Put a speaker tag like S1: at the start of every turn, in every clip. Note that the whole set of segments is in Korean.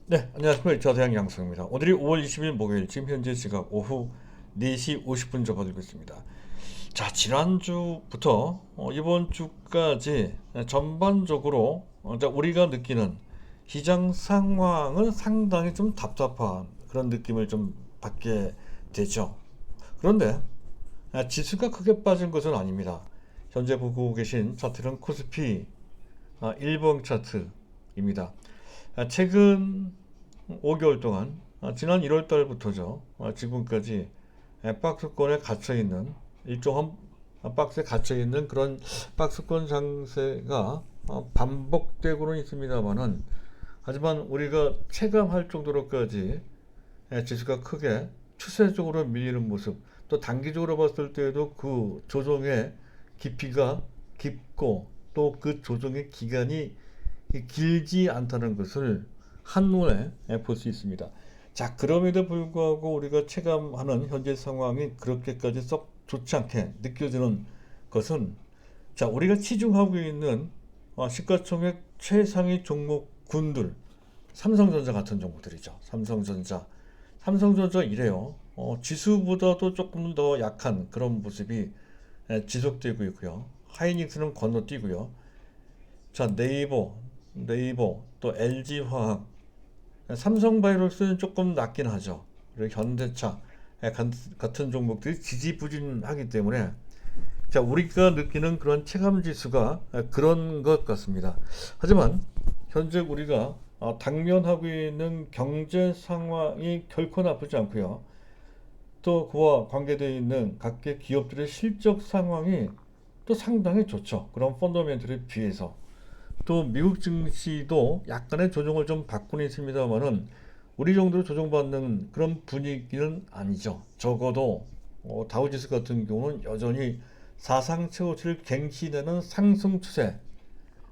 S1: 네, 안녕하십니까. 저대양 양성입니다. 오늘이 5월 20일 목요일, 지금 현재 시각 오후 4시 50분 접어들고 있습니다. 자, 지난주부터 이번 주까지 전반적으로 자, 우리가 느끼는 시장 상황은 상당히 좀 답답한 그런 느낌을 좀 받게 되죠. 그런데 지수가 크게 빠진 것은 아닙니다. 현재 보고 계신 차트는 코스피 일봉 차트입니다. 최근 5개월 동안 지난 1월 달부터죠. 지금까지 박스권에 갇혀 있는 일종한 박스에 갇혀 있는 그런 박스권 장세가 반복되고는 있습니다만은 하지만 우리가 체감할 정도로까지 지수가 크게 추세적으로 밀리는 모습, 또 단기적으로 봤을 때에도 그 조정의 깊이가 깊고 또 그 조정의 기간이 길지 않다는 것을 한눈에 볼 수 있습니다. 자, 그럼에도 불구하고 우리가 체감하는 현재 상황이 그렇게까지 썩 좋지 않게 느껴지는 것은, 자, 우리가 치중하고 있는 시가총액 최상위 종목군들, 삼성전자 같은 종목들이죠. 삼성전자 이래요. 지수보다도 조금 더 약한 그런 모습이 지속되고 있고요. 하이닉스는 건너뛰고요. 자, 네이버 또 LG화학, 삼성바이오로스는 조금 낮긴 하죠. 그리고 현대차 같은 종목들이 지지부진하기 때문에, 자, 우리가 느끼는 그런 체감 지수가 그런 것 같습니다. 하지만 현재 우리가 당면하고 있는 경제 상황이 결코 나쁘지 않고요. 또 그와 관계되어 있는 각계 기업들의 실적 상황이 또 상당히 좋죠. 그런 펀더멘털에 비해서. 또 미국 증시도 약간의 조정을 좀 받고는 있습니다만은 우리 정도로 조정받는 그런 분위기는 아니죠. 적어도 다우지수 같은 경우는 여전히 사상 최고치를 갱신하는 상승 추세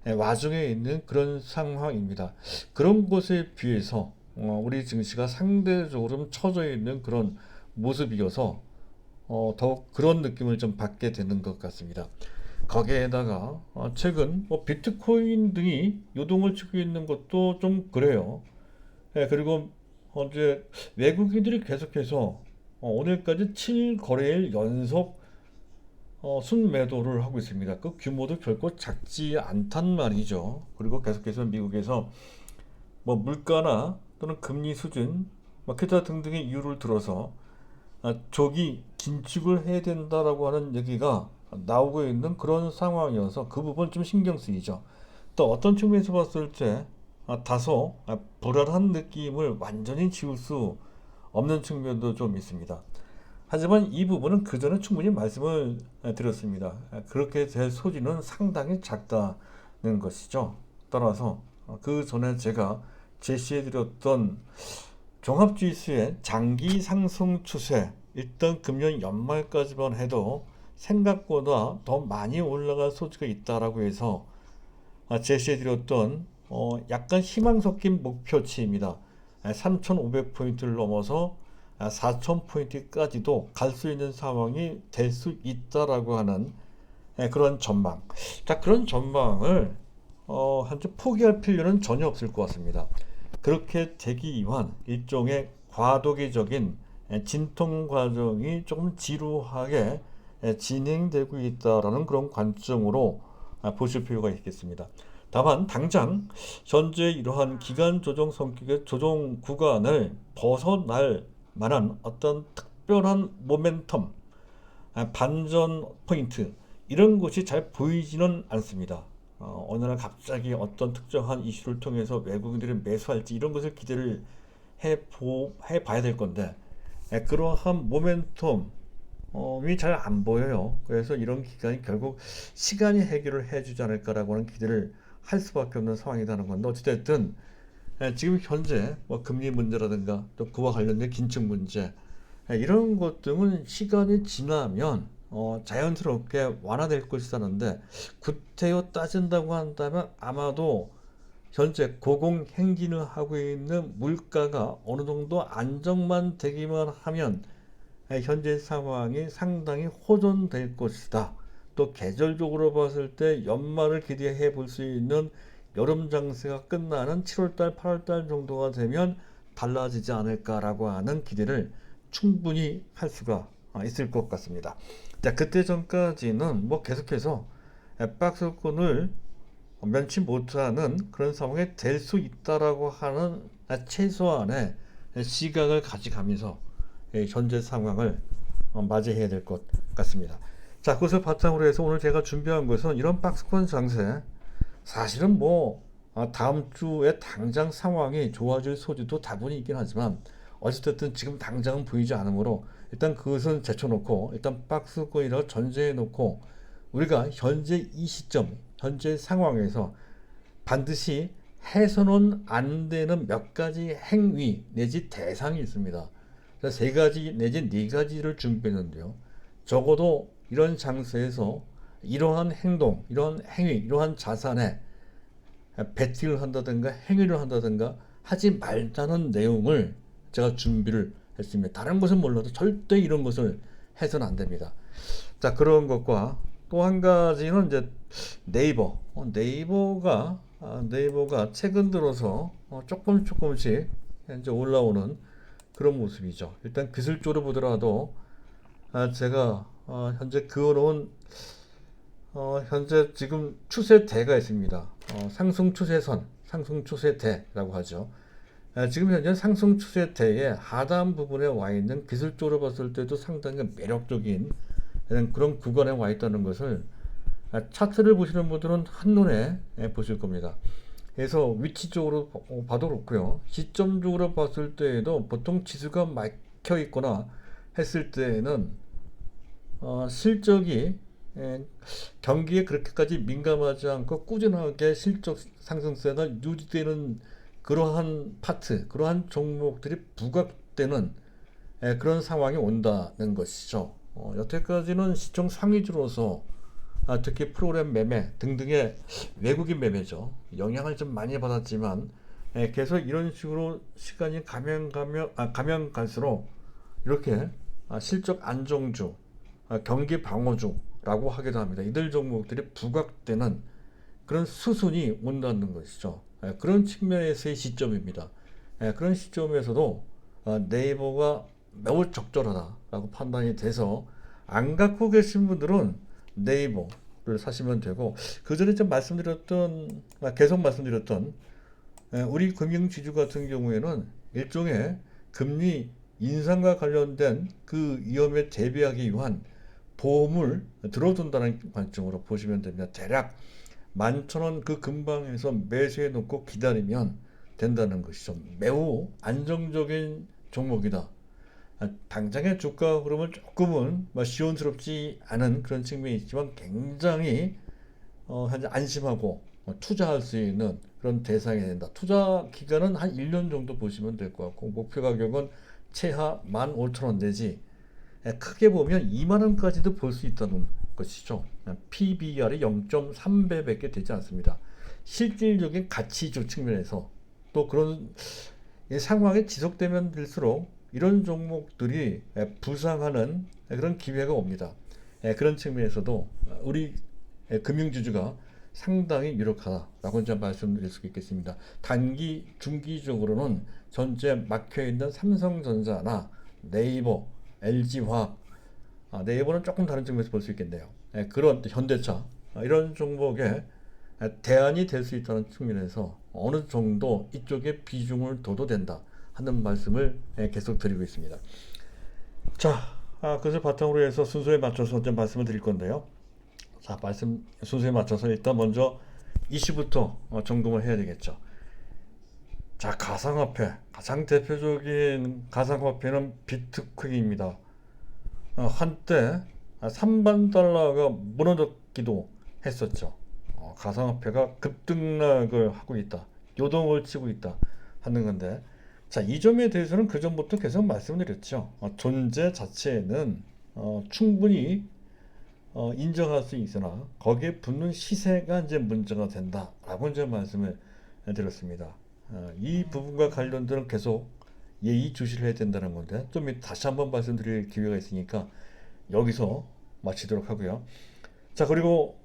S1: 와중에 있는 그런 상황입니다. 그런 것에 비해서 우리 증시가 상대적으로 좀 처져 있는 그런 모습이어서 더욱 그런 느낌을 좀 받게 되는 것 같습니다. 거기에다가 최근 비트코인 등이 요동을 치고 있는 것도 좀 그래요. 예, 그리고 이제 외국인들이 계속해서 오늘까지 7거래일 연속 순매도를 하고 있습니다. 그 규모도 결코 작지 않단 말이죠. 그리고 계속해서 미국에서 뭐 물가나 또는 금리 수준, 기타 등등의 이유를 들어서 조기 긴축을 해야 된다라고 하는 얘기가 나오고 있는 그런 상황이어서 그 부분 좀 신경 쓰이죠. 또 어떤 측면에서 봤을 때 다소 불안한 느낌을 완전히 지울 수 없는 측면도 좀 있습니다. 하지만 이 부분은 그 전에 충분히 말씀을 드렸습니다. 그렇게 될 소지는 상당히 작다는 것이죠. 따라서 그 전에 제가 제시해 드렸던 종합지수의 장기 상승 추세, 일단 금년 연말까지만 해도 생각보다 더 많이 올라갈 소지가 있다라고 해서 제시해드렸던 약간 희망 섞인 목표치입니다. 3,500포인트를 넘어서 4,000포인트까지도 갈 수 있는 상황이 될 수 있다라고 하는 그런 전망. 자, 그런 전망을 한때 포기할 필요는 전혀 없을 것 같습니다. 그렇게 되기 위한 일종의 과도기적인 진통 과정이 조금 지루하게 진행되고 있다라는 그런 관점으로 보실 필요가 있겠습니다. 다만 당장 현재 이러한 기간 조정 성격의 조정 구간을 벗어날 만한 어떤 특별한 모멘텀, 반전 포인트 이런 것이 잘 보이지는 않습니다. 어느 날 갑자기 어떤 특정한 이슈를 통해서 외국인들이 매수할지 이런 것을 기대를 해봐야 될 건데 그러한 모멘텀이 잘 안 보여요. 그래서 이런 기간이 결국 시간이 해결을 해주지 않을까라고 하는 기대를 할 수밖에 없는 상황이라는 건데, 어찌됐든 지금 현재 금리 문제라든가 또 그와 관련된 긴축 문제 이런 것 등은 시간이 지나면 자연스럽게 완화될 것이라는데, 구태여 따진다고 한다면 아마도 현재 고공행진을 하고 있는 물가가 어느 정도 안정만 되기만 하면 현재 상황이 상당히 호전될 것이다. 또 계절적으로 봤을 때 연말을 기대해 볼 수 있는 여름 장세가 끝나는 7월달, 8월달 정도가 되면 달라지지 않을까라고 하는 기대를 충분히 할 수가 있을 것 같습니다. 자, 그때 전까지는 뭐 계속해서 박스권을 면치 못하는 그런 상황에 될 수 있다라고 하는 최소한의 시각을 가져가면서 현재 상황을 맞이해야 될 것 같습니다. 자, 그것을 바탕으로 해서 오늘 제가 준비한 것은 이런 박스권 장세, 사실은 뭐 다음 주에 당장 상황이 좋아질 소지도 다분히 있긴 하지만 어쨌든 지금 당장은 보이지 않으므로 일단 그것은 제쳐놓고 일단 박스권이라고 전제해놓고 우리가 현재 이 시점, 현재 상황에서 반드시 해서는 안 되는 몇 가지 행위 내지 대상이 있습니다. 그래서 세 가지 내지 네 가지를 준비했는데요. 적어도 이런 장소에서 이러한 행동, 이러한 행위, 이러한 자산에 배팅을 한다든가 행위를 한다든가 하지 말자는 내용을 제가 준비를 했습니다. 다른 것은 몰라도 절대 이런 것을 해서는 안 됩니다. 자, 그런 것과 또 한 가지는 이제 네이버가 최근 들어서 조금씩 이제 올라오는 그런 모습이죠. 일단 기술적으로 보더라도 제가 현재 그어놓은 현재 지금 추세대가 있습니다. 상승 추세선, 상승 추세대라고 하죠. 지금 현재 상승 추세대의 하단 부분에 와 있는 기술적으로 봤을 때도 상당히 매력적인 그런 구간에 와 있다는 것을 차트를 보시는 분들은 한눈에 보실 겁니다. 그래서 위치적으로 봐도 그렇고요. 시점적으로 봤을 때에도 보통 지수가 막혀 있거나 했을 때에는 실적이 경기에 그렇게까지 민감하지 않고 꾸준하게 실적 상승세가 유지되는 그러한 파트, 그러한 종목들이 부각되는 그런 상황이 온다는 것이죠. 여태까지는 시총 상위주로서 특히 프로그램 매매 등등의 외국인 매매죠. 영향을 좀 많이 받았지만 계속 이런 식으로 시간이 가면 갈수록 이렇게 실적 안정주, 경기 방어주라고 하기도 합니다. 이들 종목들이 부각되는 그런 수순이 온다는 것이죠. 그런 측면에서의 시점입니다. 그런 시점에서도 네이버가 매우 적절하다라고 판단이 돼서 안 갖고 계신 분들은 네이버를 사시면 되고, 그 전에 좀 계속 말씀드렸던 우리 금융지주 같은 경우에는 일종의 금리 인상과 관련된 그 위험에 대비하기 위한 보험을 들어둔다는 관점으로 보시면 됩니다. 대략 11,000원 그 근방에서 매수해 놓고 기다리면 된다는 것이죠. 매우 안정적인 종목이다. 당장의 주가 흐름은 조금은 시원스럽지 않은 그런 측면이 있지만 굉장히 현재 안심하고 투자할 수 있는 그런 대상이 된다. 투자 기간은 한 1년 정도 보시면 될 것 같고, 목표 가격은 최하 15,000원 내지 크게 보면 2만원까지도 볼 수 있다는 것이죠. PBR이 0.3배밖에 되지 않습니다. 실질적인 가치주 측면에서 또 그런 상황이 지속되면 될수록 이런 종목들이 부상하는 그런 기회가 옵니다. 그런 측면에서도 우리 금융주주가 상당히 유력하다라고 이제 말씀드릴 수 있겠습니다. 단기, 중기적으로는 현재 막혀있는 삼성전자나 네이버, LG화학, 네이버는 조금 다른 측면에서 볼 수 있겠네요. 그런 현대차, 이런 종목에 대안이 될 수 있다는 측면에서 어느 정도 이쪽에 비중을 둬도 된다 하는 말씀을 계속 드리고 있습니다. 자, 그것을 바탕으로 해서 순서에 맞춰서 좀 말씀을 드릴 건데요. 자, 말씀 순서에 맞춰서 일단 먼저 이슈부터 점검을 해야 되겠죠. 자, 가상화폐, 가장 대표적인 가상화폐는 비트코인입니다. 한때 3만 달러가 무너졌기도 했었죠. 가상화폐가 급등락을 하고 있다, 요동을 치고 있다 하는 건데, 자, 이 점에 대해서는 그 전부터 계속 말씀드렸죠. 존재 자체는 충분히 인정할 수 있으나 거기에 붙는 시세가 이제 문제가 된다라고 이제 말씀을 드렸습니다. 이 부분과 관련된 계속 예의주시를 해야 된다는 건데, 좀 다시 한번 말씀드릴 기회가 있으니까 여기서 마치도록 하고요. 자, 그리고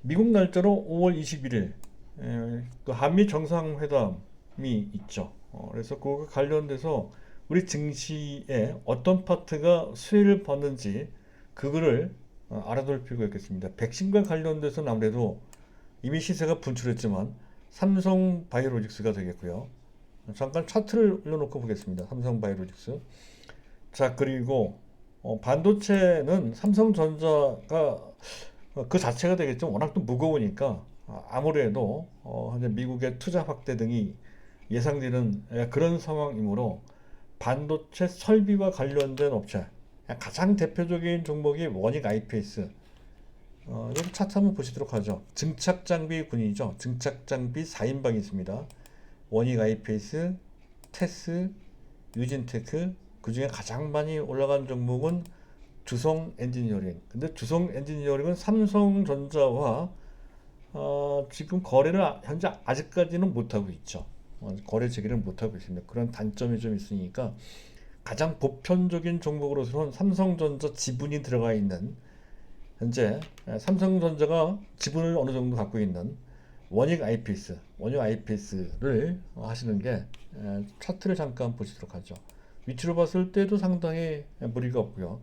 S1: 미국 날짜로 5월 21일 그 한미 정상회담이 있죠. 그래서 그거 관련돼서 우리 증시에 어떤 파트가 수혜를 받는지 그거를 알아둘 필요가 있겠습니다. 백신과 관련돼서는 아무래도 이미 시세가 분출했지만 삼성 바이오로직스가 되겠고요. 잠깐 차트를 올려놓고 보겠습니다. 삼성 바이오로직스. 자, 그리고 반도체는 삼성전자가 그 자체가 되겠죠. 워낙 또 무거우니까 아무래도 현재 미국의 투자 확대 등이 예상되는 그런 상황이므로 반도체 설비와 관련된 업체 가장 대표적인 종목이 원익 IPS. 여기 차트 한번 보시도록 하죠. 증착장비 군이죠. 증착장비 4인방이 있습니다. 원익 IPS, 테스, 유진테크, 그 중에 가장 많이 올라간 종목은 주성 엔지니어링. 근데 주성 엔지니어링은 삼성전자와 지금 거래를 현재 아직까지는 못하고 있죠. 거래 재개를 못하고 있습니다. 그런 단점이 좀 있으니까 가장 보편적인 종목으로서는 삼성전자 지분이 들어가 있는 현재 삼성전자가 지분을 어느 정도 갖고 있는 원익 IPS를 하시는 게 차트를 잠깐 보시도록 하죠. 위치로 봤을 때도 상당히 무리가 없고요.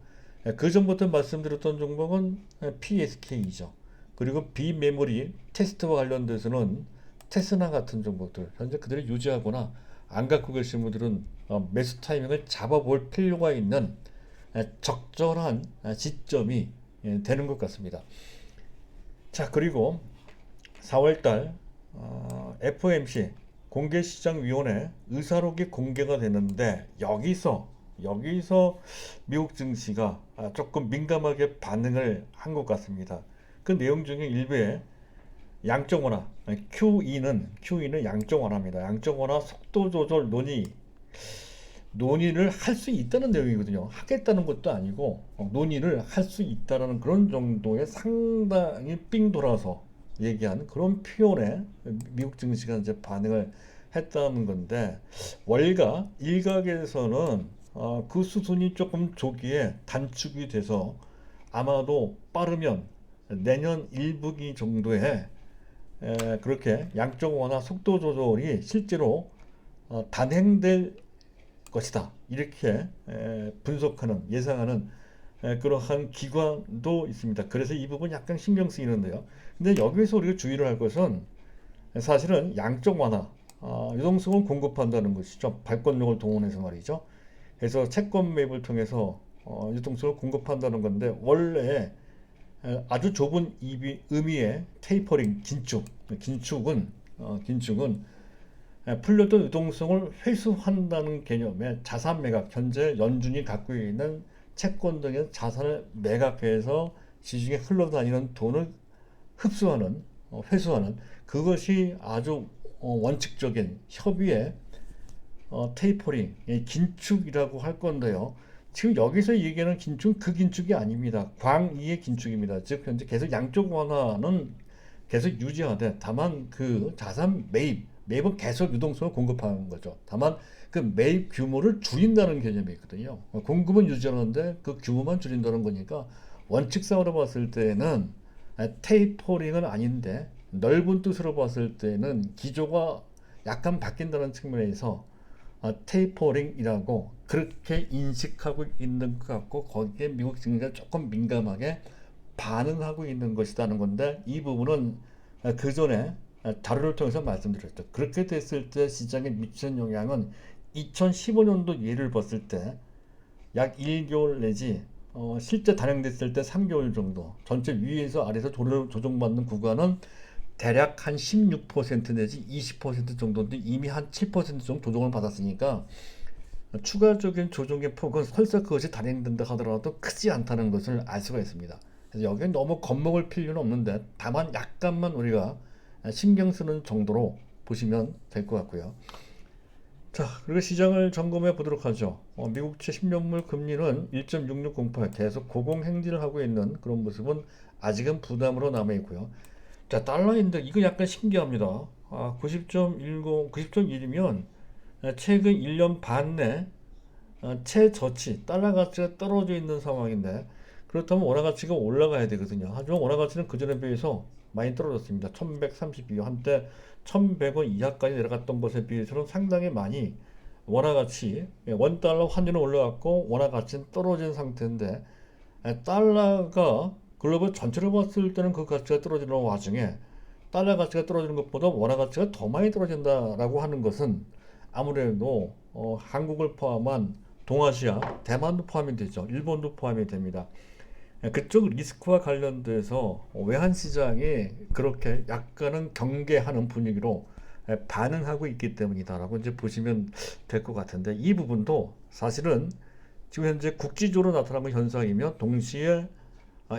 S1: 그 전부터 말씀드렸던 종목은 PSK이죠. 그리고 비메모리 테스트와 관련돼서는 테스나 같은 종목들 현재 그대로 유지하거나 안 갖고 계신 분들은 매수 타이밍을 잡아볼 필요가 있는 적절한 지점이 되는 것 같습니다. 자, 그리고 4월달 FOMC 공개시장위원회 의사록이 공개가 되는데 여기서 미국 증시가 조금 민감하게 반응을 한 것 같습니다. 그 내용 중에 일부에 양적 완화, QE는 양적 완화입니다. 양적 완화 속도 조절 논의를 할 수 있다는 내용이거든요. 하겠다는 것도 아니고 논의를 할 수 있다라는 그런 정도의 상당히 삥 돌아서 얘기한 그런 표현에 미국 증시가 이제 반응을 했다는 건데 월가 일각에서는 그 수순이 조금 조기에 단축이 돼서 아마도 빠르면 내년 1분기 정도에 그렇게 양적 완화 속도 조절이 실제로 단행될 것이다. 이렇게 분석하는 예상하는 그러한 기관도 있습니다. 그래서 이 부분 약간 신경 쓰이는데요. 근데 여기서 우리가 주의를 할 것은 사실은 양적 완화, 유동성을 공급한다는 것이죠. 발권력을 동원해서 말이죠. 그래서 채권 매입을 통해서 유동성을 공급한다는 건데 원래 아주 좁은 의미의 테이퍼링 긴축은 풀렸던 유동성을 회수한다는 개념의 자산 매각, 현재 연준이 갖고 있는 채권 등의 자산을 매각해서 시중에 흘러다니는 돈을 흡수하는, 회수하는 그것이 아주 원칙적인 협의의 테이퍼링, 긴축이라고 할 건데요. 지금 여기서 얘기하는 긴축은 그 긴축이 아닙니다. 광의의 긴축입니다. 즉 현재 계속 양적 완화는 계속 유지하되 다만 그 자산 매입은 계속 유동성을 공급하는 거죠. 다만 그 매입 규모를 줄인다는 개념이 있거든요. 공급은 유지하는데 그 규모만 줄인다는 거니까 원칙상으로 봤을 때는 테이퍼링은 아닌데 넓은 뜻으로 봤을 때는 기조가 약간 바뀐다는 측면에서 테이퍼링이라고 그렇게 인식하고 있는 것 같고 거기에 미국 증시가 조금 민감하게 반응하고 있는 것이라는 건데 이 부분은 그 전에 자료를 통해서 말씀드렸죠. 그렇게 됐을 때 시장에 미치는 영향은 2015년도 예를 봤을 때 약 1개월 내지 실제 단행됐을 때 3개월 정도 전체 위에서 아래에서 조정받는 구간은 대략 한 16% 내지 20% 정도인데 이미 한 7% 정도 조정을 받았으니까 추가적인 조정의 폭은 설사 그것이 단행된다 하더라도 크지 않다는 것을 알 수가 있습니다. 그래서 여기에 너무 겁먹을 필요는 없는데 다만 약간만 우리가 신경 쓰는 정도로 보시면 될 것 같고요. 자, 그리고 시장을 점검해 보도록 하죠. 미국채 10년물 금리는 1.6608 계속 고공행진을 하고 있는 그런 모습은 아직은 부담으로 남아 있고요. 자, 달러 인덱스 이거 약간 신기합니다. 90.10, 90.1이면 최근 1년 반 내 최저치 달러 가치가 떨어져 있는 상황인데 그렇다면 원화 가치가 올라가야 되거든요. 하지만 원화 가치는 그전에 비해서 많이 떨어졌습니다. 1132원 한때 1100원 이하까지 내려갔던 것에 비해서는 상당히 많이 원화 가치, 원달러 환율은 올라갔고 원화 가치는 떨어진 상태인데, 달러가 글로벌 전체로 봤을 때는 그 가치가 떨어지는 와중에 달러 가치가 떨어지는 것보다 원화 가치가 더 많이 떨어진다라고 하는 것은 아무래도 한국을 포함한 동아시아, 대만도 포함이 되죠. 일본도 포함이 됩니다. 그쪽 리스크와 관련돼서 외환시장이 그렇게 약간은 경계하는 분위기로 반응하고 있기 때문이다라고 이제 보시면 될 것 같은데, 이 부분도 사실은 지금 현재 국지적으로 나타나는 현상이며 동시에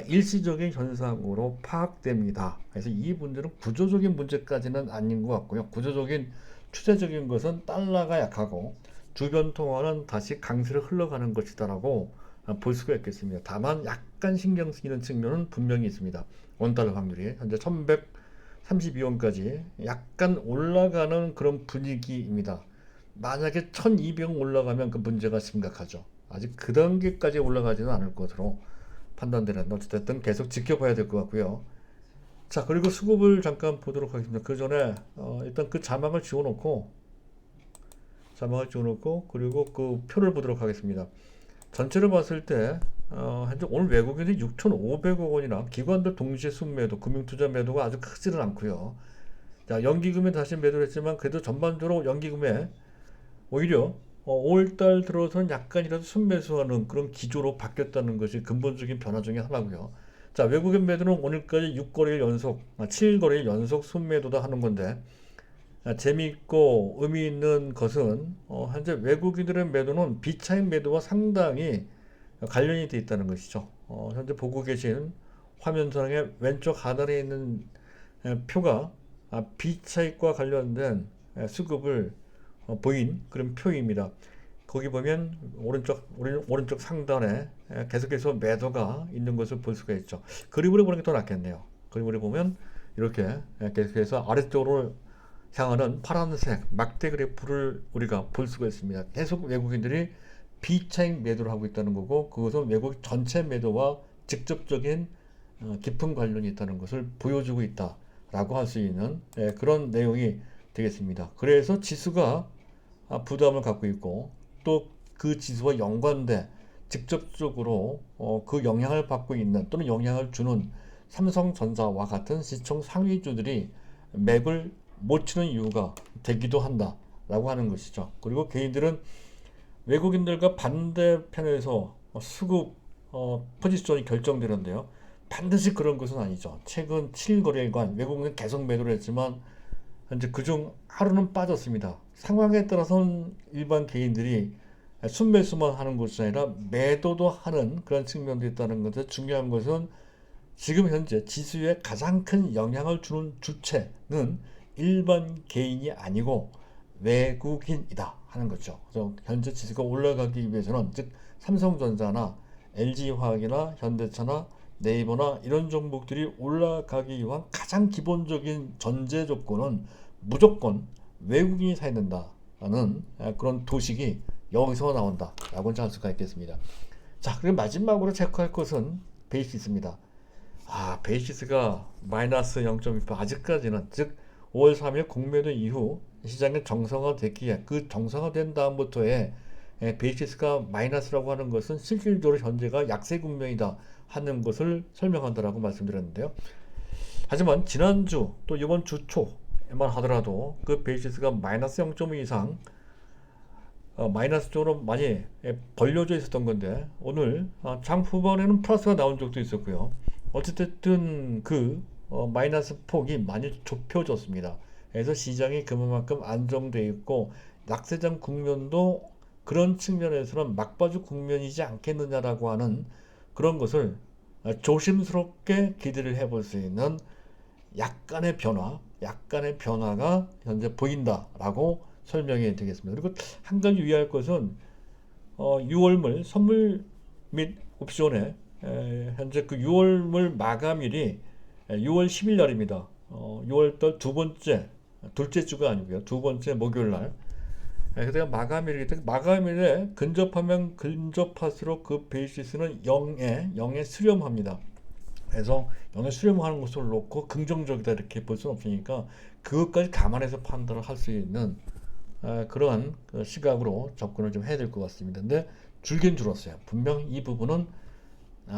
S1: 일시적인 현상으로 파악됩니다. 그래서 이 문제는 구조적인 문제까지는 아닌 것 같고요. 구조적인 추세적인 것은 달러가 약하고 주변 통화는 다시 강세로 흘러가는 것이다라고 볼 수가 있겠습니다. 다만 약간 신경 쓰이는 측면은 분명히 있습니다. 원달러 확률이 현재 1132원까지 약간 올라가는 그런 분위기입니다. 만약에 1200원 올라가면 그 문제가 심각하죠. 아직 그 단계까지 올라가지는 않을 것으로 판단되는, 어쨌든 계속 지켜봐야 될 것 같고요. 자, 그리고 수급을 잠깐 보도록 하겠습니다. 그 전에 일단 그 자막을 지워놓고 그리고 그 표를 보도록 하겠습니다. 전체를 봤을 때 현재 오늘 외국인이 6,500억 원이나 기관들 동시에 순매도, 금융투자 매도가 아주 크지는 않고요. 자, 연기금에 다시 매도를 했지만 그래도 전반적으로 연기금에 오히려 5월달 들어서는 약간이라도 순매수하는 그런 기조로 바뀌었다는 것이 근본적인 변화 중에 하나고요. 자, 외국인 매도는 오늘까지 6거래일 연속, 7거래일 연속 순매도다 하는 건데, 재미있고 의미 있는 것은 현재 외국인들의 매도는 비차익 매도와 상당히 관련이 되어 있다는 것이죠. 현재 보고 계신 화면상의 왼쪽 하단에 있는 표가 비차익과 관련된 수급을 보인 그런 표입니다. 거기 보면 오른쪽 상단에 계속해서 매도가 있는 것을 볼 수가 있죠. 그림으로 보는 게 더 낫겠네요. 그림으로 보면 이렇게 계속해서 아래쪽으로 향하는 파란색 막대 그래프를 우리가 볼 수가 있습니다. 계속 외국인들이 비차익 매도를 하고 있다는 거고, 그것은 외국 전체 매도와 직접적인 깊은 관련이 있다는 것을 보여주고 있다라고 할 수 있는 그런 내용이 되겠습니다. 그래서 지수가 부담을 갖고 있고, 또 그 지수와 연관돼 직접적으로 그 영향을 받고 있는 또는 영향을 주는 삼성전자와 같은 시총 상위주들이 맥을 못 치는 이유가 되기도 한다라고 하는 것이죠. 그리고 개인들은 외국인들과 반대편에서 수급 포지션이 결정되는데요. 반드시 그런 것은 아니죠. 최근 7거래일간 외국인은 계속 매도를 했지만 현재 그중 하루는 빠졌습니다. 상황에 따라서는 일반 개인들이 순매수만 하는 것이 아니라 매도도 하는 그런 측면도 있다는 것에, 중요한 것은 지금 현재 지수에 가장 큰 영향을 주는 주체는 일반 개인이 아니고 외국인이다 하는 거죠. 그래서 현재 지수가 올라가기 위해서는, 즉 삼성전자나 LG화학이나 현대차나 네이버나 이런 종목들이 올라가기 위한 가장 기본적인 전제 조건은 무조건 외국인이 사야 된다는 그런 도식이 여기서 나온다라고 할 수가 있겠습니다. 자, 그리고 마지막으로 체크할 것은 베이시스입니다. 베이시스가 마이너스 0.2%, 아직까지는, 즉 5월 3일 공매도 이후 시장의 정상화됐기에 그 정상화된 다음부터의 베이시스가 마이너스라고 하는 것은 실질적으로 현재가 약세 국면이다 하는 것을 설명한다라고 말씀드렸는데요. 하지만 지난주 또 이번 주 초에만 하더라도 그 베이시스가 마이너스 0.5 이상 마이너스 쪽으로 많이 벌려져 있었던 건데, 오늘 장 후반에는 플러스가 나온 적도 있었고요. 어쨌든 그 마이너스 폭이 많이 좁혀졌습니다. 그래서 시장이 그만큼 안정되어 있고 약세장 국면도 그런 측면에서는 막바지 국면이지 않겠느냐라고 하는 그런 것을 조심스럽게 기대를 해볼 수 있는 약간의 변화가 현재 보인다라고 설명이 되겠습니다. 그리고 한 가지 유의할 것은 6월물 선물 및 옵션에 현재 그 6월물 마감일이 6월 10일 날입니다. 6월달 둘째 주가 아니고요. 두 번째 목요일 날. 그때가 마감일이기 때문에 마감일에 근접하면 근접할수록 그 베이시스는 0에 수렴합니다. 그래서 0에 수렴하는 것을 놓고 긍정적이다 이렇게 볼 수는 없으니까 그것까지 감안해서 판단을 할 수 있는 그러한 그 시각으로 접근을 좀 해야 될 것 같습니다. 근데 줄긴 줄었어요. 분명 이 부분은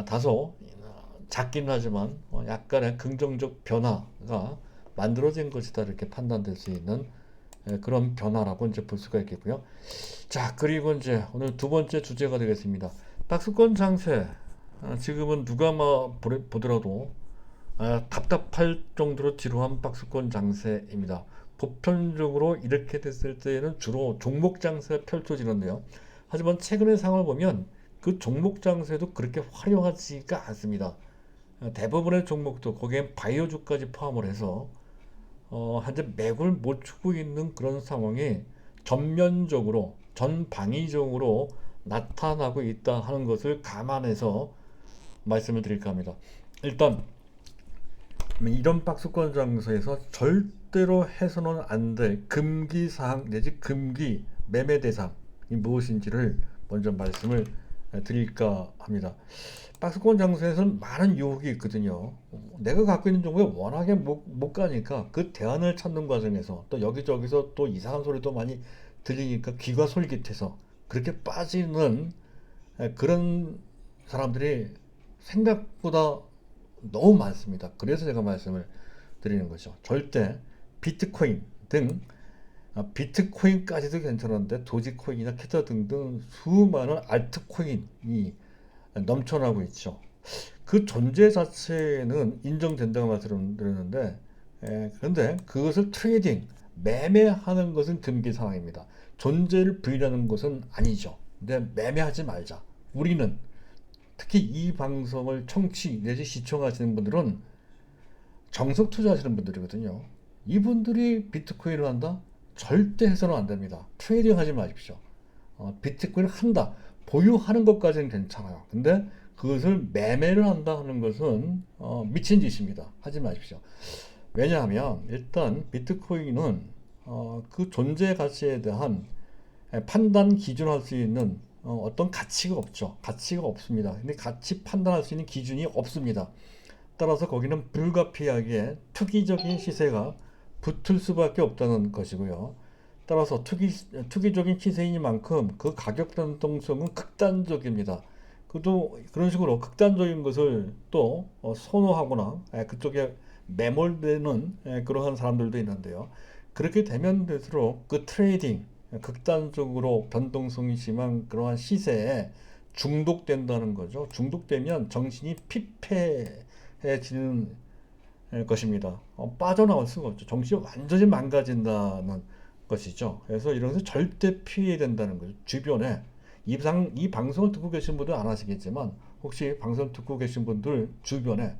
S1: 다소 작긴 하지만 약간의 긍정적 변화가 만들어진 것이다 이렇게 판단될 수 있는 그런 변화라고 이제 볼 수가 있겠고요. 자, 그리고 이제 오늘 두 번째 주제가 되겠습니다. 박스권 장세. 지금은 누가 보더라도 답답할 정도로 지루한 박스권 장세입니다. 보편적으로 이렇게 됐을 때에는 주로 종목 장세가 펼쳐지는데요. 하지만 최근의 상황을 보면 그 종목 장세도 그렇게 화려하지가 않습니다. 대부분의 종목도 거기에 바이오주까지 포함을 해서 현재 매국을 못 추고 있는 그런 상황이 전면적으로 전방위적으로 나타나고 있다 하는 것을 감안해서 말씀을 드릴까 합니다. 일단 이런 박스권 장세에서 절대로 해서는 안 될 금기사항 내지 금기 매매 대상이 무엇인지를 먼저 말씀을 드릴까 합니다. 박스권 장세에서는 많은 유혹이 있거든요. 내가 갖고 있는 종목에 워낙에 못 가니까 그 대안을 찾는 과정에서 또 여기저기서 또 이상한 소리도 많이 들리니까 귀가 솔깃해서 그렇게 빠지는 그런 사람들이 생각보다 너무 많습니다. 그래서 제가 말씀을 드리는 거죠. 절대 비트코인 등 비트코인까지도 괜찮은데 도지코인이나 캐터 등등 수많은 알트코인이 넘쳐나고 있죠. 그 존재 자체는 인정된다고 말씀드렸는데 그런데 그것을 트레이딩, 매매하는 것은 금기 사항입니다. 존재를 부인하는 것은 아니죠. 근데 매매하지 말자. 우리는 특히 이 방송을 청취 내지 시청하시는 분들은 정석 투자하시는 분들이거든요. 이분들이 비트코인을 한다? 절대 해서는 안 됩니다. 트레이딩 하지 마십시오. 비트코인을 한다. 보유하는 것까지는 괜찮아요. 근데 그것을 매매를 한다 하는 것은 미친 짓입니다. 하지 마십시오. 왜냐하면 일단 비트코인은 그 존재 가치에 대한 판단 기준할 수 있는 어떤 가치가 없죠. 가치가 없습니다. 근데 가치 판단할 수 있는 기준이 없습니다. 따라서 거기는 불가피하게 투기적인 시세가 붙을 수밖에 없다는 것이고요. 따라서 투기적인 시세이니만큼 그 가격 변동성은 극단적입니다. 그도 그런 식으로 극단적인 것을 또 선호하거나 그쪽에 매몰되는 그러한 사람들도 있는데요. 그렇게 되면 될수록 그 트레이딩 극단적으로 변동성이 심한 그러한 시세에 중독된다는 거죠. 중독되면 정신이 피폐해지는 것입니다. 빠져나올 수가 없죠. 정신이 완전히 망가진다는 것이죠. 그래서 이런 것을 절대 피해야 된다는 거죠. 주변에 이 방송을 듣고 계신 분들은 안 하시겠지만 혹시 방송을 듣고 계신 분들 주변에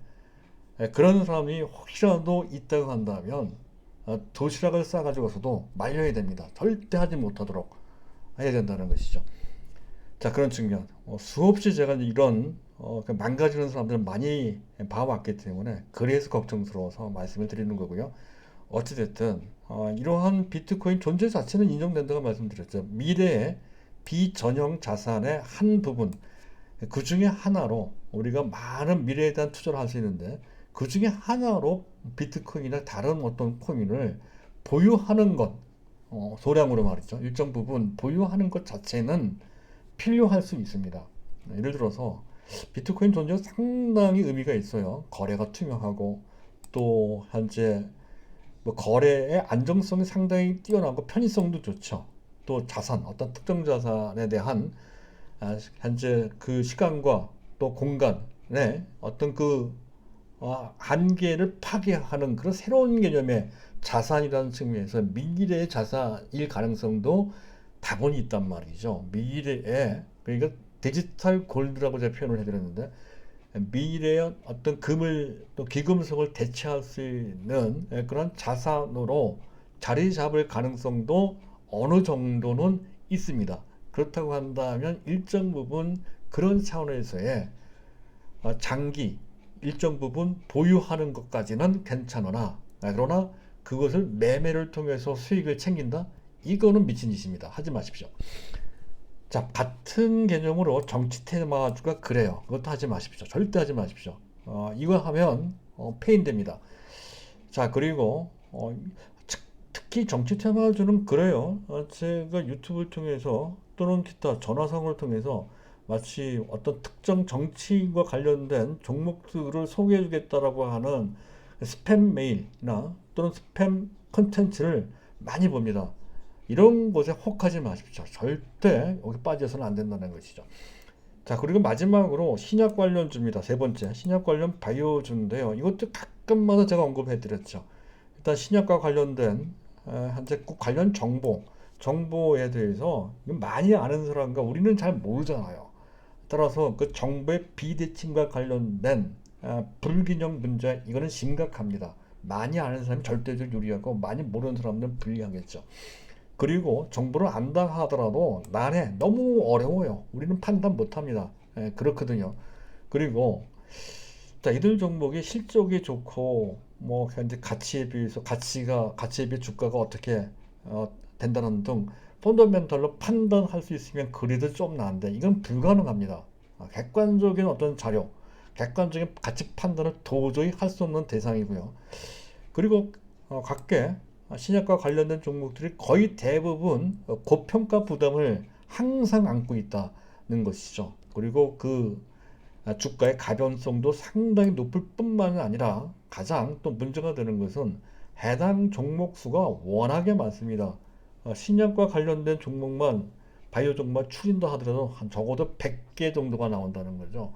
S1: 그런 사람이 혹시라도 있다고 한다면 도시락을 싸가지고서도 말려야 됩니다. 절대 하지 못하도록 해야 된다는 것이죠. 자, 그런 측면 수없이 제가 이런 망가지는 사람들을 많이 봐왔기 때문에 그래서 걱정스러워서 말씀을 드리는 거고요. 어찌됐든 이러한 비트코인 존재 자체는 인정된다고 말씀드렸죠. 미래의 비전형 자산의 한 부분, 그 중에 하나로 우리가 많은 미래에 대한 투자를 할 수 있는데 그 중에 하나로 비트코인이나 다른 어떤 코인을 보유하는 것, 소량으로 말이죠. 일정 부분 보유하는 것 자체는 필요할 수 있습니다. 예를 들어서 비트코인 존재가 상당히 의미가 있어요. 거래가 투명하고 또 현재 거래의 안정성이 상당히 뛰어나고 편의성도 좋죠. 또 자산, 어떤 특정 자산에 대한 현재 그 시간과 또 공간의 어떤 그 한계를 파괴하는 그런 새로운 개념의 자산이라는 측면에서 미래의 자산일 가능성도 다분히 있단 말이죠. 미래에 그러니까 디지털 골드라고 제가 표현을 해드렸는데 미래의 어떤 금을 또 귀금속을 대체할 수 있는 그런 자산으로 자리 잡을 가능성도 어느 정도는 있습니다. 그렇다고 한다면 일정 부분 그런 차원에서의 장기 일정 부분 보유하는 것까지는 괜찮으나 그러나 그것을 매매를 통해서 수익을 챙긴다? 이거는 미친 짓입니다. 하지 마십시오. 자, 같은 개념으로 정치 테마주가 그래요. 그것도 하지 마십시오. 절대 하지 마십시오. 이거 하면 폐인됩니다. 자, 그리고 특히 정치 테마주는 그래요. 제가 유튜브를 통해서 또는 기타 전화상을 통해서 마치 어떤 특정 정치인과 관련된 종목들을 소개해 주겠다라고 하는 스팸 메일이나 또는 스팸 컨텐츠를 많이 봅니다. 이런 곳에 혹하지 마십시오. 절대 여기 빠져서는 안 된다는 것이죠. 자, 그리고 마지막으로 신약 관련주입니다. 세 번째, 신약 관련 바이오주인데요. 이것도 가끔마다 제가 언급해 드렸죠. 일단 신약과 관련된 현재 꼭 관련 정보에 대해서 많이 아는 사람과 우리는 잘 모르잖아요. 따라서 그 정보의 비대칭과 관련된 불균형 문제, 이거는 심각합니다. 많이 아는 사람이 절대적으로 유리하고 많이 모르는 사람들은 불리하겠죠. 그리고 정보를 안다 하더라도 난해, 너무 어려워요. 우리는 판단 못합니다. 그렇거든요. 그리고 자, 이들 종목이 실적이 좋고 뭐 현재 가치에 비해서 가치에 비해 주가가 어떻게 된다는 등 펀더멘털로 판단할 수 있으면 그래도 좀 나은데 이건 불가능합니다. 객관적인 어떤 자료, 객관적인 가치 판단을 도저히 할 수 없는 대상이고요. 그리고 각계 신약과 관련된 종목들이 거의 대부분 고평가 부담을 항상 안고 있다는 것이죠. 그리고 그 주가의 가변성도 상당히 높을 뿐만 아니라 가장 또 문제가 되는 것은 해당 종목 수가 워낙에 많습니다. 신약과 관련된 종목만 바이오 종목만 추린다 하더라도 한 적어도 100개 정도가 나온다는 거죠.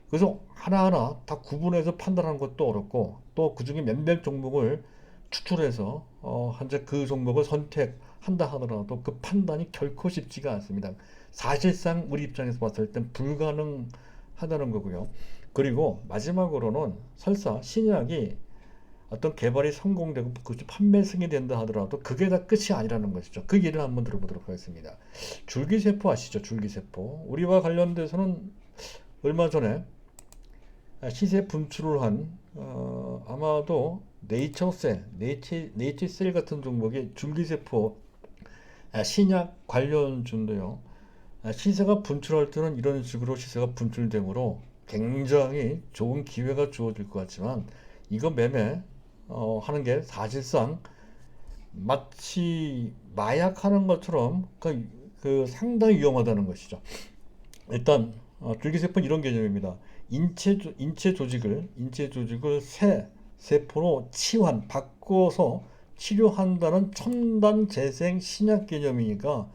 S1: 그래서 하나하나 다 구분해서 판단하는 것도 어렵고 또 그중에 몇몇 종목을 추출해서 현재 그 종목을 선택한다 하더라도 그 판단이 결코 쉽지가 않습니다. 사실상 우리 입장에서 봤을 땐 불가능하다는 거고요. 그리고 마지막으로는 설사 신약이 어떤 개발이 성공되고 그 판매 승인된다 하더라도 그게 다 끝이 아니라는 것이죠. 그 예를 한번 들어보도록 하겠습니다. 줄기세포 아시죠? 줄기세포. 우리와 관련돼서는 얼마 전에 시세 분출을 한 아마도 네이처셀 같은 종목의 줄기세포 신약 관련주인데요. 시세가 분출할 때는 이런 식으로 시세가 분출되므로 굉장히 좋은 기회가 주어질 것 같지만 이거 매매 하는 게 사실상 마치 마약하는 것처럼 그 상당히 위험하다는 것이죠. 일단 줄기세포는 이런 개념입니다. 인체 조직을 새 세포로 바꿔서 치료한다는 첨단 재생 신약 개념이니까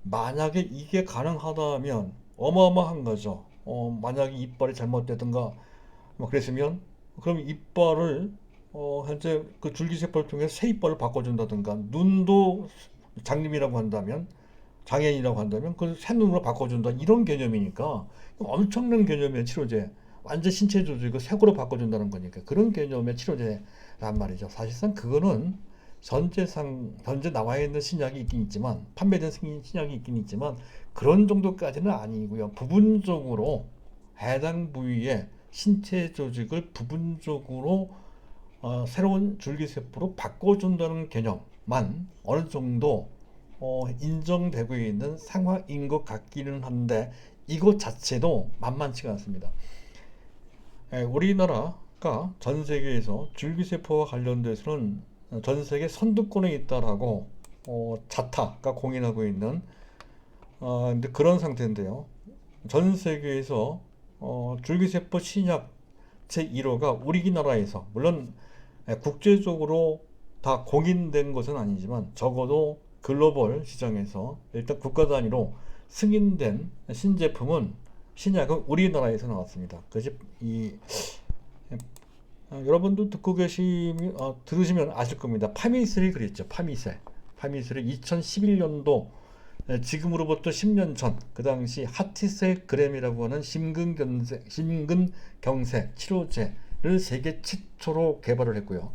S1: 만약에 이게 가능하다면 어마어마한 거죠. 만약에 이빨이 잘못되든가 뭐 그랬으면 그럼 이빨을 현재 그 줄기세포를 통해 새 이빨을 바꿔준다든가 눈도 장님이라고 한다면 장애인이라고 한다면 그 새 눈으로 바꿔준다 이런 개념이니까 엄청난 개념의 치료제 완전 신체 조직을 새거로 바꿔준다는 거니까 그런 개념의 치료제란 말이죠. 사실상 그거는 현재 나와 있는 신약이 있긴 있지만 판매된 신약이 있긴 있지만 그런 정도까지는 아니고요. 부분적으로 해당 부위의 신체 조직을 부분적으로 새로운 줄기세포로 바꿔준다는 개념만 어느 정도 인정되고 있는 상황인 것 같기는 한데 이것 자체도 만만치가 않습니다. 우리나라가 전 세계에서 줄기세포와 관련돼서는 전 세계 선두권에 있다라고 자타가 공인하고 있는 근데 그런 상태인데요. 전 세계에서 줄기세포 신약 제1호가 우리나라에서 물론 국제적으로 다 공인된 것은 아니지만 적어도 글로벌 시장에서 일단 국가 단위로 승인된 신약은 우리나라에서 나왔습니다. 그래서 여러분도 듣고 들으시면 아실 겁니다. 파미셀이 그랬죠. 파미셀이 2011년도 지금으로부터 10년 전 그 당시 하티셀그램이라고 하는 심근경색 치료제를 세계 최초로 개발을 했고요.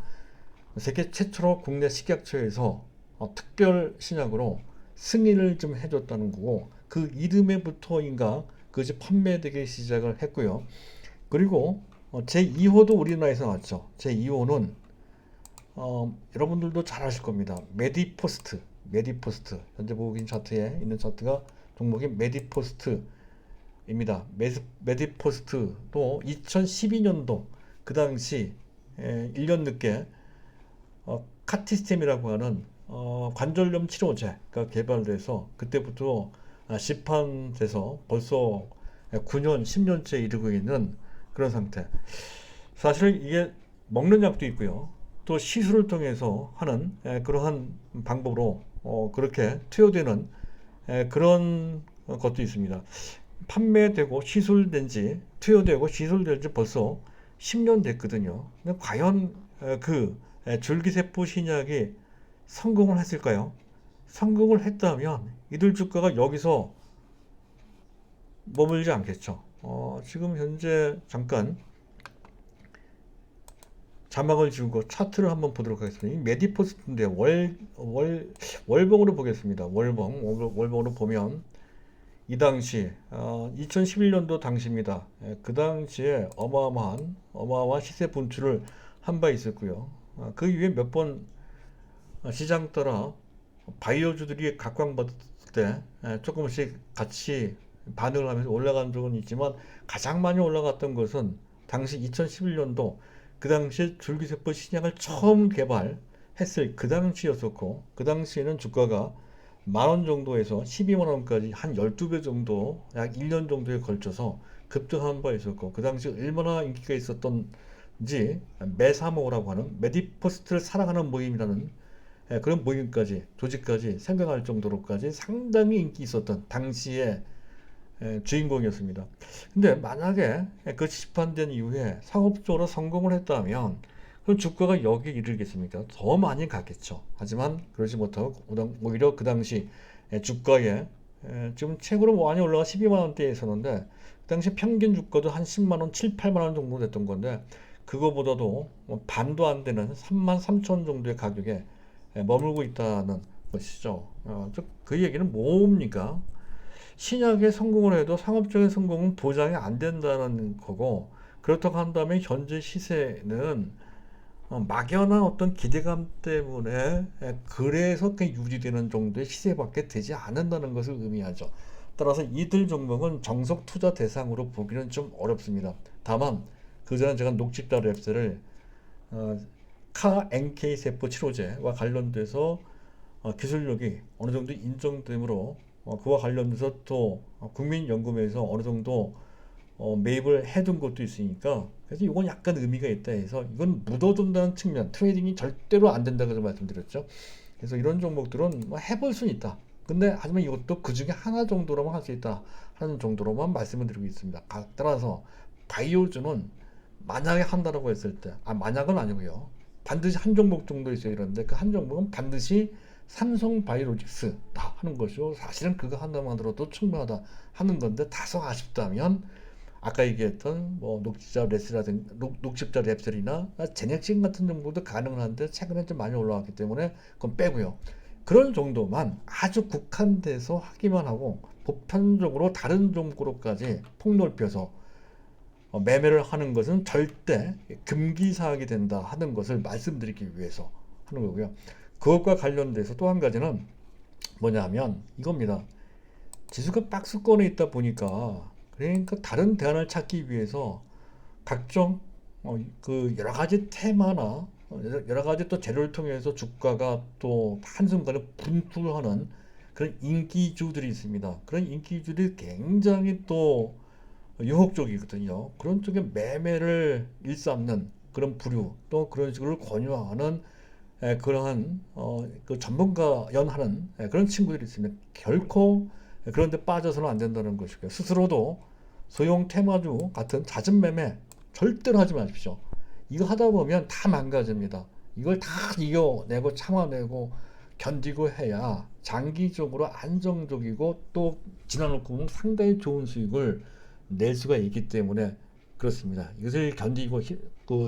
S1: 세계 최초로 국내 식약처에서 특별 신약으로 승인을 좀 해줬다는 거고 그 이름에부터인가 그것이 판매되기 시작을 했고요. 그리고 제2호도 우리나라에서 나왔죠. 제2호는 여러분들도 잘 아실 겁니다. 메디포스트 메디포스트, 현재 보고 계신 차트에 있는 차트가 종목이 메디포스트입니다. 메디포스트도 2012년도 그 당시 1년 늦게 카티스템이라고 하는 관절염 치료제가 개발돼서 그때부터 시판돼서 벌써 9년, 10년째 이르고 있는 그런 상태. 사실 이게 먹는 약도 있고요. 또 시술을 통해서 하는 그러한 방법으로 그렇게 투여되는 그런 것도 있습니다. 판매되고 시술된 지, 투여되고 시술된 지 벌써 10년 됐거든요. 근데 과연 그 줄기세포 신약이 성공을 했을까요? 성공을 했다면 이들 주가가 여기서 머물지 않겠죠. 지금 현재 잠깐 자막을 지우고 차트를 한번 보도록 하겠습니다. 이 메디포스트인데 월봉으로 보겠습니다. 월봉으로 보면 이 당시 2011년도 당시입니다. 그 당시에 어마어마한 시세 분출을 한 바 있었고요. 그 이후에 몇 번 시장 따라 바이오주들이 각광받을 때 조금씩 같이 반응을 하면서 올라간 적은 있지만 가장 많이 올라갔던 것은 당시 2011년도 그 당시에 줄기세포 신약을 처음 개발했을 그 당시였었고, 그 당시에는 주가가 10,000원 정도에서 12만원까지 한 12배 정도, 약 1년 정도에 걸쳐서 급등한 바 있었고, 그 당시 얼마나 인기가 있었던지 메사모라고 하는 메디포스트를 사랑하는 모임이라는 그런 모임까지, 조직까지 생각할 정도로까지 상당히 인기 있었던 당시에 주인공이었습니다. 근데 만약에 그 시판된 이후에 상업적으로 성공을 했다면 그럼 주가가 여기에 이르겠습니까? 더 많이 갔겠죠. 하지만 그러지 못하고 오히려 그 당시 주가에 지금 최고로 많이 올라가 12만 원대에 있었는데 그 당시 평균 주가도 한 10만 원, 7, 8만 원 정도 됐던 건데 그거보다도 반도 안 되는 3만 3천 정도의 가격에 머물고 있다는 것이죠. 즉 그 얘기는 뭡니까? 신약에 성공을 해도 상업적인 성공은 보장이 안 된다는 거고, 그렇다고 한다면 현재 시세는 막연한 어떤 기대감 때문에 그래서 그 유지되는 정도의 시세밖에 되지 않는다는 것을 의미하죠. 따라서 이들 종목은 정석 투자 대상으로 보기는 좀 어렵습니다. 다만 그 전에 제가 녹집다 랩스를 카 NK 세포 치료제와 관련돼서 기술력이 어느 정도 인정되므로 그와 관련돼서 또 국민연금에서 어느 정도 매입을 해둔 것도 있으니까, 그래서 이건 약간 의미가 있다 해서 이건 묻어둔다는 측면, 트레이딩이 절대로 안 된다고 말씀드렸죠. 그래서 이런 종목들은 뭐 해볼 수는 있다. 근데 하지만 이것도 그 중에 하나 정도로만 할 수 있다 하는 정도로만 말씀을 드리고 있습니다. 따라서 바이오주는 만약에 한다라고 했을 때, 만약은 아니고요. 반드시 한 종목 정도 있어야 되는데 그 한 종목은 반드시 삼성바이오로직스다 하는 것이고, 사실은 그거 하나만 들어도 충분하다 하는 건데 다소 아쉽다면 아까 얘기했던 뭐 녹십자 랩스라든가 녹십자 랩셀이나 제넥신 같은 정도도 가능한데 최근에 좀 많이 올라왔기 때문에 그건 빼고요. 그런 정도만 아주 국한돼서 하기만 하고 보편적으로 다른 종목으로까지 폭넓혀서 매매를 하는 것은 절대 금기사항이 된다 하는 것을 말씀드리기 위해서 하는 거고요. 그것과 관련돼서 또 한 가지는 뭐냐면 이겁니다. 지수가 박스권에 있다 보니까, 그러니까 다른 대안을 찾기 위해서 각종 그 여러 가지 테마나 여러 가지 또 재료를 통해서 주가가 또 한순간에 분출하는 그런 인기주들이 있습니다. 그런 인기주들이 굉장히 또 유혹적이거든요. 그런 쪽에 매매를 일삼는 그런 부류, 또 그런 식으로 권유하는 그러한 그 전문가 연하는 그런 친구들이 있습니다. 결코 그런데 빠져서는 안 된다는 것이고요. 스스로도 소형 테마주 같은 잦은 매매 절대로 하지 마십시오. 이거 하다 보면 다 망가집니다. 이걸 다 이겨내고 참아내고 견디고 해야 장기적으로 안정적이고 또 지나놓고 보면 상당히 좋은 수익을 낼 수가 있기 때문에 그렇습니다. 이것을 견디고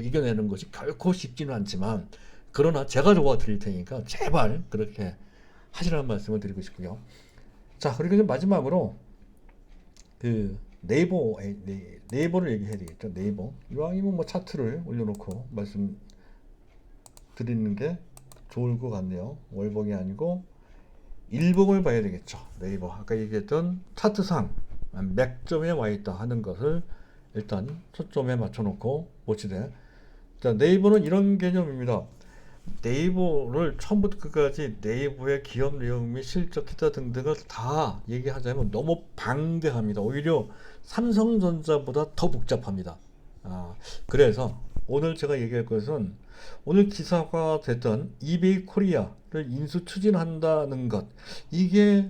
S1: 이겨내는 것이 결코 쉽지는 않지만, 그러나 제가 도와드릴 테니까 제발 그렇게 하시라는 말씀을 드리고 싶고요. 자, 그리고 이제 마지막으로 그 네이버를 얘기해야 되겠죠. 네이버 이왕이면 뭐 차트를 올려놓고 말씀 드리는 게 좋을 것 같네요. 월봉이 아니고 일봉을 봐야 되겠죠. 네이버 아까 얘기했던 차트상 몇 점에 와 있다 하는 것을 일단 초점에 맞춰 놓고 보시되, 자, 네이버는 이런 개념입니다. 네이버를 처음부터 끝까지 네이버의 기업 내용 및 실적 기타 등등을 다 얘기하자면 너무 방대합니다. 오히려 삼성전자보다 더 복잡합니다. 그래서 오늘 제가 얘기할 것은, 오늘 기사가 됐던 이베이 코리아를 인수 추진한다는 것, 이게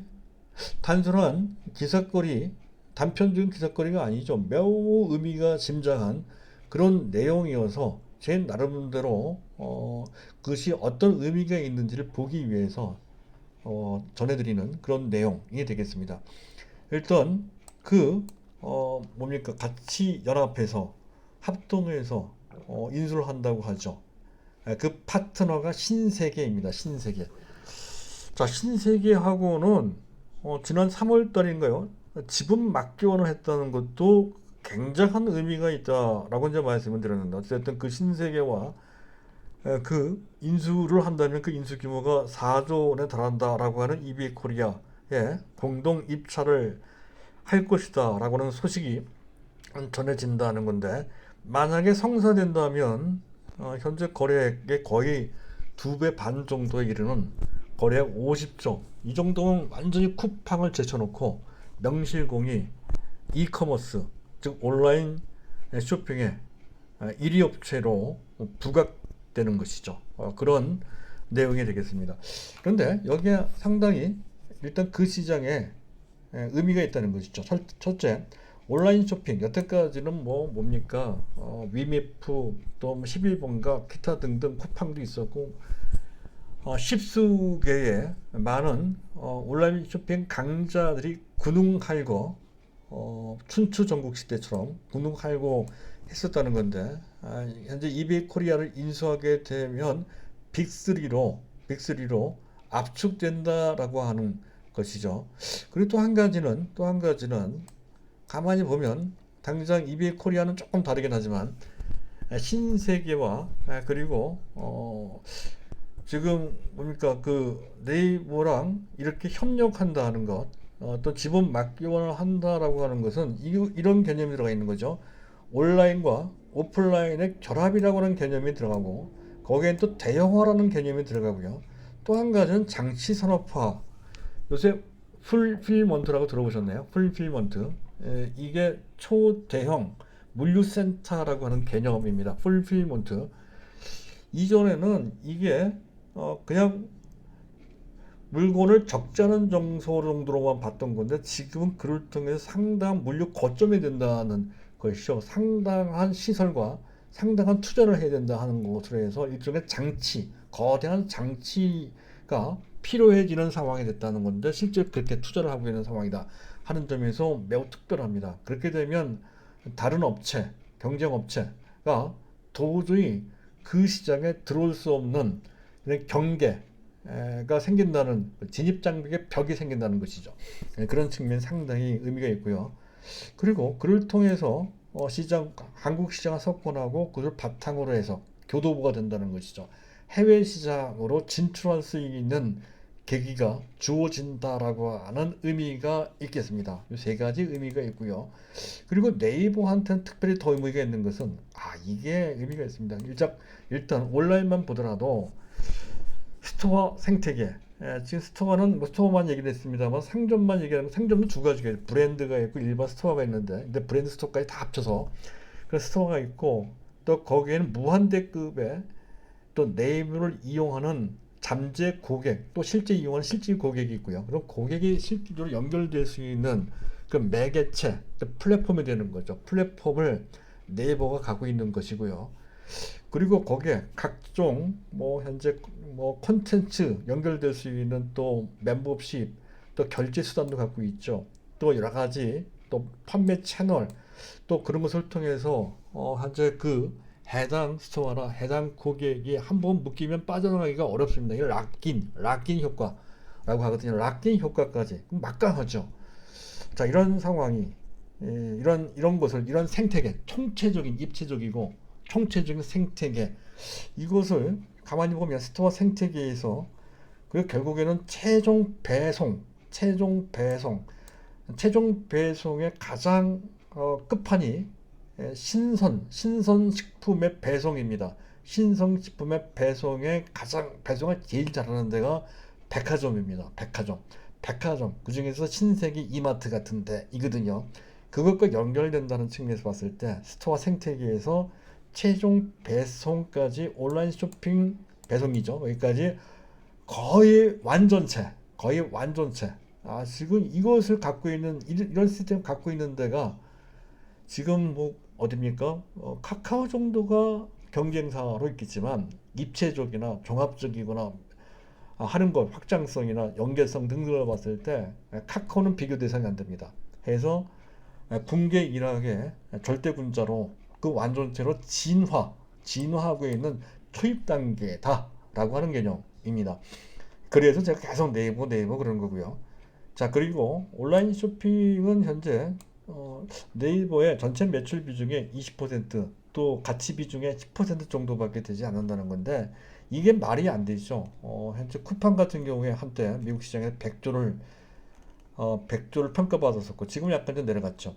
S1: 단순한 기사거리, 단편적인 기사거리가 아니죠. 매우 의미가 짐작한 그런 내용이어서 제 나름대로 그것이 어떤 의미가 있는지를 보기 위해서 전해드리는 그런 내용이 되겠습니다. 일단 뭡니까, 같이 연합해서 합동해서 인수를 한다고 하죠. 그 파트너가 신세계입니다. 신세계. 자, 신세계하고는 지난 3월 달인가요? 지분 맞교환을 했다는 것도 굉장한 의미가 있다라고 이제 말씀을 드렸는데, 어쨌든 그 신세계와 그 인수를 한다면 그 인수 규모가 4조 원에 달한다라고 하는 이비 코리아에 공동 입찰을 할 것이다라고 하는 소식이 전해진다는 건데, 만약에 성사된다면 현재 거래액의 거의 2배 반 정도에 이르는 거래액 50조, 이 정도면 완전히 쿠팡을 제쳐놓고 명실공히 이커머스, 즉 온라인 쇼핑의 1위 업체로 부각되는 것이죠. 그런 내용이 되겠습니다. 그런데 여기에 상당히 일단 그 시장에 의미가 있다는 것이죠. 첫째, 온라인 쇼핑, 여태까지는 뭡니까, 위메프, 또 11번가, 기타 등등 쿠팡도 있었고, 십수 개의 많은 온라인 쇼핑 강자들이 군웅할고, 춘추 전국시대처럼 군웅할고 했었다는 건데, 현재 이베이 코리아를 인수하게 되면 빅3로 압축된다라고 하는 것이죠. 그리고 또 한 가지는 가만히 보면 당장 이베이 코리아는 조금 다르긴 하지만 신세계와 그리고 지금 뭡니까, 그 네이버랑 이렇게 협력한다는 것, 또 지분 맞교환을 한다라고 하는 것은 이런 개념이 들어가 있는 거죠. 온라인과 오프라인의 결합이라고 하는 개념이 들어가고, 거기엔 또 대형화라는 개념이 들어가고요. 또 한 가지는 장치 산업화. 요새 풀필먼트라고 들어보셨나요? 풀필먼트. 이게 초대형 물류센터라고 하는 개념입니다. 풀필먼트. 이전에는 이게 그냥 물건을 적지 않은 정도로만 봤던 건데, 지금은 그를 통해서 상당한 물류 거점이 된다는 것이죠. 상당한 시설과 상당한 투자를 해야 된다 하는 것으로 해서 일종의 장치, 거대한 장치가 필요해지는 상황이 됐다는 건데, 실제로 그렇게 투자를 하고 있는 상황이다 하는 점에서 매우 특별합니다. 그렇게 되면 다른 업체, 경쟁 업체가 도저히 그 시장에 들어올 수 없는 경계가 생긴다는, 진입 장벽의 벽이 생긴다는 것이죠. 그런 측면 상당히 의미가 있고요. 그리고 그를 통해서 한국 시장을 석권하고 그걸 바탕으로 해서 교도보가 된다는 것이죠. 해외 시장으로 진출할 수 있는 계기가 주어진다라고 하는 의미가 있겠습니다. 이 세 가지 의미가 있고요. 그리고 네이버한테는 특별히 더 의미가 있는 것은 이게 의미가 있습니다. 일단 온라인만 보더라도 스토어 생태계, 지금 스토어는 스토어만 얘기를 했습니다만, 상점만 얘기하면 상점도 두 가지가 있어요. 브랜드가 있고 일반 스토어가 있는데, 근데 브랜드 스토어까지 다 합쳐서 그런 스토어가 있고, 또 거기에는 무한대급의 또 네이버를 이용하는 잠재 고객, 또 실제 이용하는 실질 고객이 있고요. 그럼 고객이 실질적으로 연결될 수 있는 그 매개체, 플랫폼이 되는 거죠. 플랫폼을 네이버가 갖고 있는 것이고요. 그리고 거기에 각종 현재 콘텐츠 연결될 수 있는 또 멤버십, 또 결제 수단도 갖고 있죠. 또 여러 가지 또 판매 채널, 또 그런 것을 통해서 현재 그 해당 스토어나 해당 고객이 한번 묶이면 빠져나가기가 어렵습니다. 이게 락인 효과라고 하거든요. 락인 효과까지 막강하죠. 자, 이런 상황이, 이런 것을, 이런 생태계, 입체적이고 총체적인 생태계, 이것을 가만히 보면 스토어 생태계에서 그리고 결국에는 최종 배송의 가장 끝판이 신선식품의 배송입니다. 신선식품의 배송을 제일 잘하는 데가 백화점입니다. 백화점 그 중에서 신세계 이마트 같은 데이거든요. 그것과 연결된다는 측면에서 봤을 때 스토어 생태계에서 최종 배송까지 온라인 쇼핑 배송이죠. 여기까지 거의 완전체. 지금 이것을 갖고 있는 이런 시스템 갖고 있는 데가 지금 뭐 어딥니까? 카카오 정도가 경쟁사로 있겠지만 입체적이나 종합적이거나 하는 것 확장성이나 연계성 등등을 봤을 때 카카오는 비교 대상이 안 됩니다. 해서 붕괴 일학의 절대 군자로 그 완전체로 진화하고 있는 초입 단계다라고 하는 개념입니다. 그래서 제가 계속 네이버 그런 거고요. 자, 그리고 온라인 쇼핑은 현재 네이버의 전체 매출 비중의 20%또 가치 비중의 10% 정도밖에 되지 않는다는 건데 이게 말이 안 되죠. 현재 쿠팡 같은 경우에 한때 미국 시장에 100조를 평가받았었고 지금 약간 좀 내려갔죠.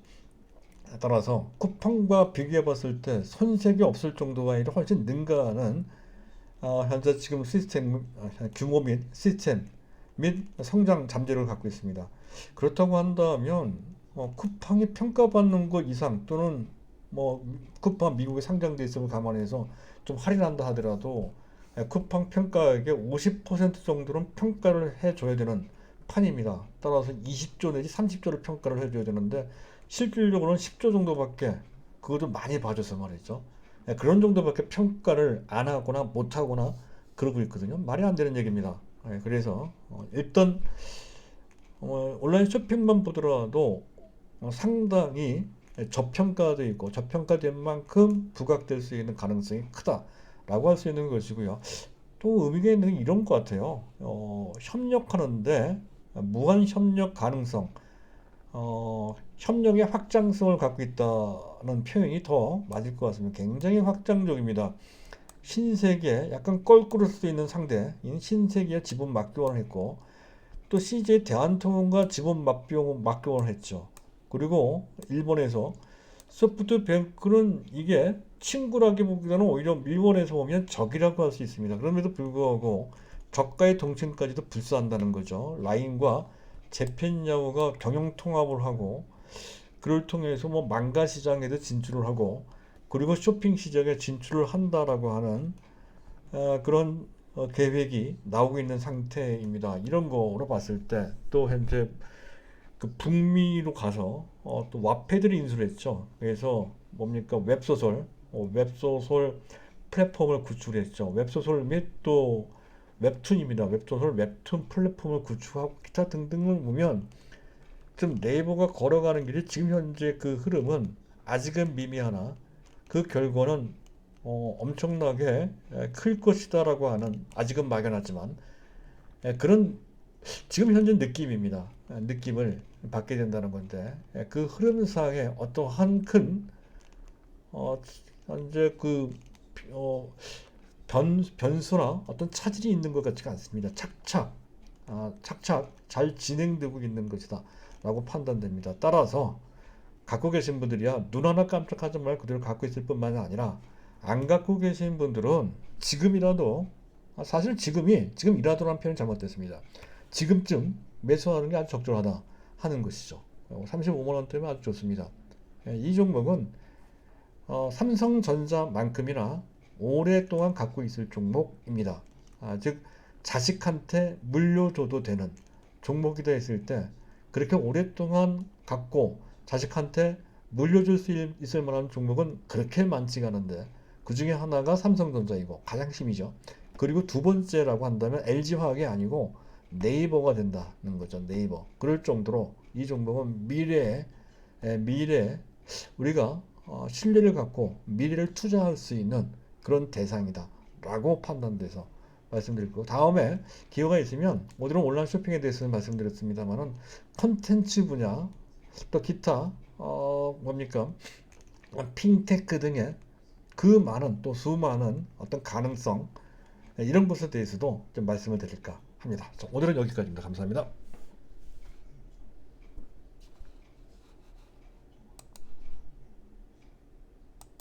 S1: 따라서 쿠팡과 비교해 봤을 때 손색이 없을 정도가 아니라 훨씬 능가하는 현재 지금 규모 및 시스템 및 성장 잠재력을 갖고 있습니다. 그렇다고 한다면 쿠팡이 평가받는 것 이상 또는 뭐 쿠팡 미국에 상장돼 있음을 감안해서 좀 할인한다 하더라도 쿠팡 평가액의 50% 정도는 평가를 해줘야 되는 판입니다. 따라서 20조 내지 30조를 평가를 해줘야 되는데 실질적으로는 10조 정도밖에 그것도 많이 봐줘서 말이죠. 그런 정도밖에 평가를 안 하거나 못 하거나 그러고 있거든요. 말이 안 되는 얘기입니다. 그래서 일단 온라인 쇼핑만 보더라도 상당히 저평가되어 있고 저평가된 만큼 부각될 수 있는 가능성이 크다라고 할 수 있는 것이고요. 또 의미가 있는 게 이런 것 같아요. 협력하는데 무한 협력 가능성, 협력의 확장성을 갖고 있다는 표현이 더 맞을 것 같습니다. 굉장히 확장적입니다. 신세계 약간 껄끄러울 수 있는 상대인 신세계에 지분 맞교환을 했고 또 CJ 대한통운과 지분 맞교환을 했죠. 그리고 일본에서 소프트뱅크는 이게 친구라기보다는 오히려 일본에서 보면 적이라고 할 수 있습니다. 그럼에도 불구하고 저가의 동침까지도 불사한다는 거죠. 라인과 재팬야후가 경영 통합을 하고 그를 통해서 뭐 망가 시장에도 진출을 하고 그리고 쇼핑 시장에 진출을 한다라고 하는 그런 계획이 나오고 있는 상태입니다. 이런 거로 봤을 때 또 현재 그 북미로 가서 또 와패드를 인수를 했죠. 그래서 뭡니까 웹소설 플랫폼을 구축했죠. 웹소설 및 또 웹툰입니다. 웹툰 플랫폼을 구축하고 기타 등등을 보면 좀 네이버가 걸어가는 길이 지금 현재 그 흐름은 아직은 미미하나 그 결과는 엄청나게 클 것이다라고 하는 아직은 막연하지만 그런 지금 현재 느낌입니다. 느낌을 받게 된다는 건데 그 흐름상에 어떠한 큰 현재 그 변수나 어떤 차질이 있는 것 같지가 않습니다. 착착 잘 진행되고 있는 것이다 라고 판단됩니다. 따라서 갖고 계신 분들이야 눈 하나 깜짝하지 말고 그대로 갖고 있을 뿐만 아니라 안 갖고 계신 분들은 지금이라도 사실 지금이라도라는 표현이 잘못됐습니다. 지금쯤 매수하는 게 아주 적절하다 하는 것이죠. 35만원대면 아주 좋습니다. 이 종목은 삼성전자만큼이나 오랫동안 갖고 있을 종목입니다. 즉 자식한테 물려줘도 되는 종목이다 했을 때 그렇게 오랫동안 갖고 자식한테 물려줄 수 있을 만한 종목은 그렇게 많지가 않은데 그 중에 하나가 삼성전자이고 가장 심이죠. 그리고 두 번째라고 한다면 LG화학이 아니고 네이버가 된다는 거죠. 네이버. 그럴 정도로 이 종목은 미래에 우리가 신뢰를 갖고 미래를 투자할 수 있는 그런 대상이다 라고 판단돼서 말씀드릴 거고 다음에 기회가 있으면 오늘은 온라인 쇼핑에 대해서는 말씀드렸습니다만은 컨텐츠 분야 또 기타 뭡니까 핀테크 등의 그 많은 또 수많은 어떤 가능성 이런 것에 대해서도 좀 말씀을 드릴까 합니다. 자, 오늘은 여기까지입니다. 감사합니다.